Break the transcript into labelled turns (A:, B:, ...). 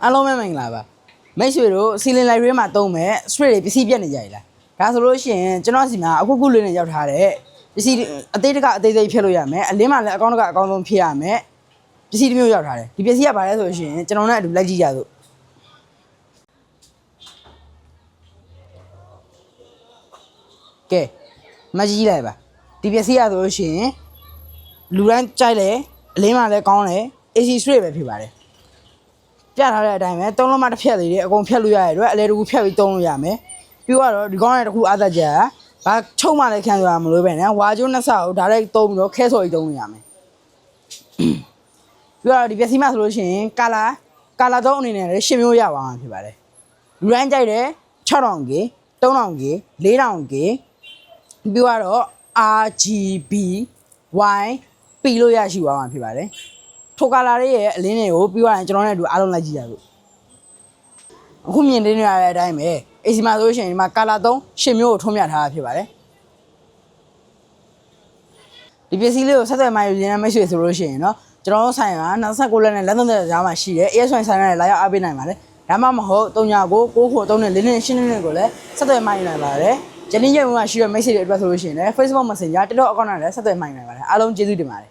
A: အားလုံးပဲမင်္ဂလာပါမိတ်ဆွေတို့စီလင်လိုက်ရေးမှာတုံးမဲ့ straight တွေပစ္စည်းပြက်နေကြရလားဒါဆိုလို့ရှိရင်ကျွန်တော်စီမှာအခုလေးနဲ့ရောက်ထားတဲ့ပစ္စည်းအသေးတကအသေးသေးဖြတ်လို့ရမယ်အလင်းမှာလည်းအကောင့်တကအကောင့်ဆုံးဖြည့်ရမယ်ပစ္စည်းတစ်မျိုးရောက်ထားတယ်ဒီပစ္စည်းကဘာလဲဆိုလို့ရှိရင်ကျွန်တော်နဲ့အတူလိုက်ကြည့်ကြစို့ကဲမကြည့်လိုက်ပါဒီပစ္စည်းရဆိုလို့ရှိရင်လူတိုင်းကြိုက်တယ်အလင်းမှာလည်းကောင်းတယ် AC straight ပဲဖြစ်ပါတယ်ပြထားတဲ့အတိုင်းပဲသုံးလုံးမှတစ်ဖြတ်လေးတွေအကုန်ဖြတ်လို့ရတဲ့အတွက်အလဲတကူဖြတ်ပြီးသုံးလို့ရမယ်ပြီးတော့ဒီကောင်းတဲ့တစ်ခုအားသက်ချက်ဘာချုပ်မှလည်းခံရမှာမလို့ပဲနဲ့ဝါကျိုးနှစ်ဆကိုဒါရိုက်သုံးပြီးတော့ခဲဆော်ပြီးသုံးလို့ရမယ်ပြီးတော့ဒီပစ္စည်းမှဆိုလို့ရှိရင်ကာလာသုံးအနေနဲ့လည်း10မျိုးရပါမှာဖြစ်ပါတယ်လူတိုင်းကြိုက်တယ်6000K 3000K 4000K ပြီးတော့ RGB Y ပြီးလို့ရရှိသွားမှာဖြစ်ပါတယ်ထိုကာလာလေးရဲ့အလင်းတွေကိုပြီးသွားရင်ကျွန်တော်နဲ့အတူအားလုံးလိုက်ကြည့်ရစို့အခုမြင်နေရတဲ့အတိုင်းပဲ AC မှာဆိုလို့ရှိရင်ဒီမှာကာလာ3 10မျိုးကိုထုံးပြထားတာဖြစ်ပါတယ်ဒီပစ္စည်းလေးကိုဆက်သွယ်မှယူရင်းမိတ်ဆွေဆိုလို့ရှိရင်เนาะကျွန်တော်တို့ဆိုင်က29လက်နဲ့လက်30ကြားမှာရှိတယ် AS1 ဆိုင်နဲ့လာရောက်အားပေးနိုင်ပါတယ်ဒါမှမဟုတ်3993နဲ့4နဲ့8နဲ့ကိုလည်းဆက်သွယ်မှယူနိုင်ပါတယ်ဂျင်းရင်းရုံကရှိတဲ့မိတ်ဆွေတွေအတွက်ဆိုလို့ရှိရင်လည်း Facebook Messenger TikTok account နဲ့လည်းဆက်သွယ်မှယူနိုင်ပါတယ်အားလုံးကျေးဇူးတင်ပါတယ်